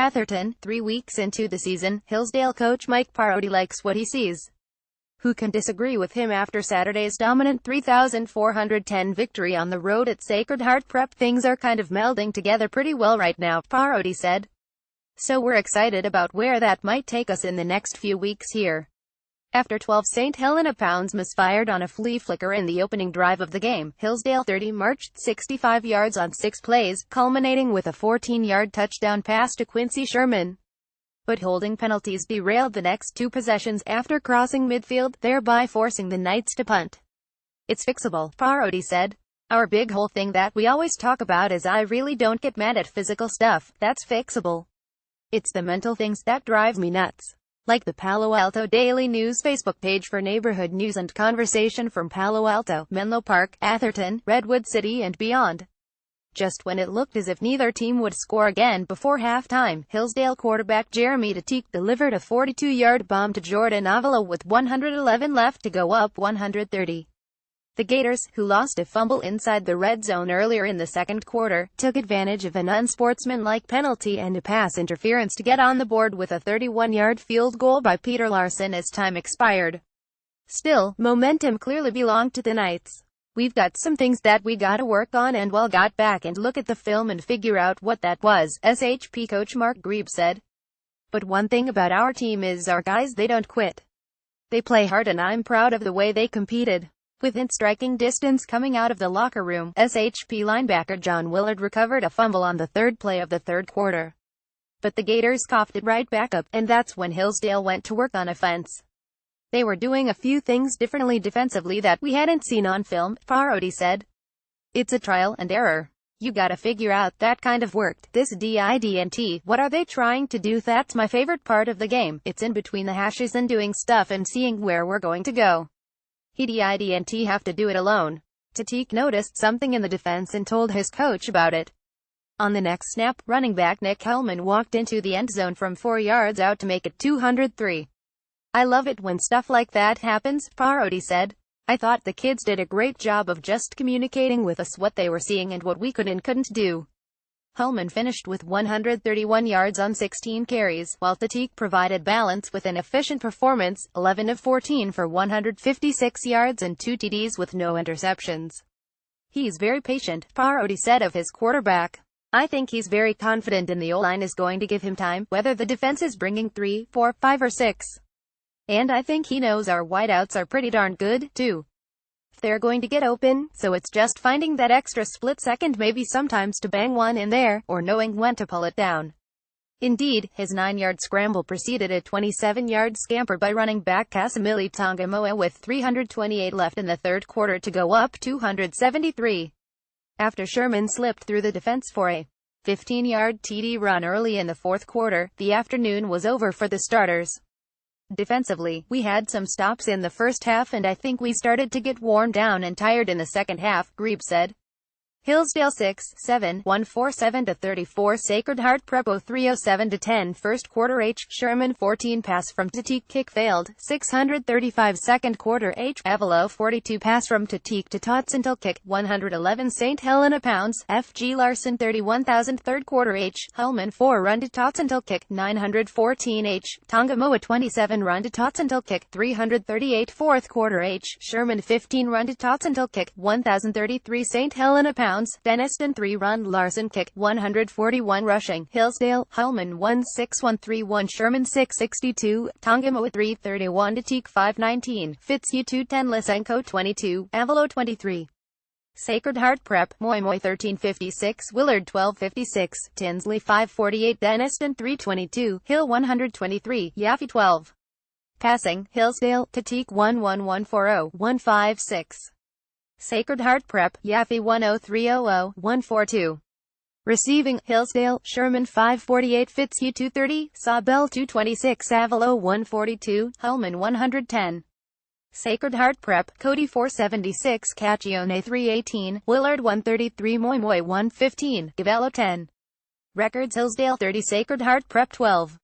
ATHERTON. 3 weeks into the season, Hillsdale coach Mike Parodi likes what he sees. Who can disagree with him after Saturday's dominant 3,410 victory on the road at Sacred Heart Prep? Things are kind of melding together pretty well right now, Parodi said. So we're excited about where that might take us in the next few weeks here. After 12 St. Helena Pounds misfired on a flea flicker in the opening drive of the game, Hillsdale 30 marched 65 yards on 6 plays, culminating with a 14-yard touchdown pass to Quincy Sherman. But holding penalties derailed the next 2 possessions after crossing midfield, thereby forcing the Knights to punt. "It's fixable," Parodi said. "Our big whole thing that we always talk about is I really don't get mad at physical stuff, that's fixable. It's the mental things that drive me nuts." Like the Palo Alto Daily News Facebook page for neighborhood news and conversation from Palo Alto, Menlo Park, Atherton, Redwood City and beyond. Just when it looked as if neither team would score again before halftime, Hillsdale quarterback Jeremy Teague delivered a 42-yard bomb to Jordan Avila with 111 left to go, up 130. The Gators, who lost a fumble inside the red zone earlier in the second quarter, took advantage of an unsportsmanlike penalty and a pass interference to get on the board with a 31-yard field goal by Peter Larson as time expired. Still, momentum clearly belonged to the Knights. "We've got some things that we gotta work on, and we'll got back and look at the film and figure out what that was," SHP coach Mark Grebe said. "But one thing about our team is our guys, they don't quit. They play hard and I'm proud of the way they competed." Within striking distance coming out of the locker room, SHP linebacker John Willard recovered a fumble on the third play of the third quarter. But the Gators coughed it right back up, and that's when Hillsdale went to work on offense. "They were doing a few things differently defensively that we hadn't seen on film," Parodi said. "It's a trial and error. You gotta figure out that kind of worked. This didn't. What are they trying to do? That's my favorite part of the game. It's in between the hashes and doing stuff and seeing where we're going to go. He didn't have to do it alone." Teague noticed something in the defense and told his coach about it. On the next snap, running back Nick Hellman walked into the end zone from 4 yards out to make it 203. "I love it when stuff like that happens," Parodi said. "I thought the kids did a great job of just communicating with us what they were seeing and what we could and couldn't do." Hellman finished with 131 yards on 16 carries, while Teague provided balance with an efficient performance, 11 of 14 for 156 yards and 2 TDs with no interceptions. "He's very patient," Parodi said of his quarterback. "I think he's very confident in the O-line is going to give him time, whether the defense is bringing 3, 4, 5 or 6. And I think he knows our wideouts are pretty darn good, too. They're going to get open, so it's just finding that extra split second maybe sometimes to bang one in there, or knowing when to pull it down." Indeed, his 9-yard scramble preceded a 27-yard scamper by running back Casimili Tongamoa with 328 left in the third quarter to go, up 273. After Sherman slipped through the defense for a 15-yard TD run early in the fourth quarter, the afternoon was over for the starters. "Defensively, we had some stops in the first half and I think we started to get worn down and tired in the second half," Grebe said. Hillsdale 6-7, 147-34 Sacred Heart Prep 0307-10 First quarter H. Sherman 14 pass from Teague kick failed, 635 Second quarter H. Avila 42 pass from Teague to Totsental kick, 111 St. Helena Pounds, F.G. Larson 31,000 Third quarter H. Hellman 4 run to Totsental kick, 914 H. Tongamoa 27 run to Totsental kick, 338 Fourth quarter H. Sherman 15 run to Totsental kick, 1033 St. Helena Pounds, Deniston 3 run Larson kick, 141 rushing, Hillsdale, Hellman 16131 Sherman 662, Tongamoa 331 Teague 519, Fitzhugh 210 Lysenko 22, Avila 23. Sacred Heart Prep, Moy 1356, Willard 1256, Tinsley 548 Deniston 322, Hill 123, Yaffe 12. Passing, Hillsdale, Teague 11140, 156. Sacred Heart Prep, Yaffe 10300, 142. Receiving, Hillsdale, Sherman 548 Fitzhugh 230, Sabell 226 Avila 142, Hellman 110. Sacred Heart Prep, Cody 476 Cacchione 318, Willard 133 Moy 115, Gavello 10. Records Hillsdale 30 Sacred Heart Prep 12.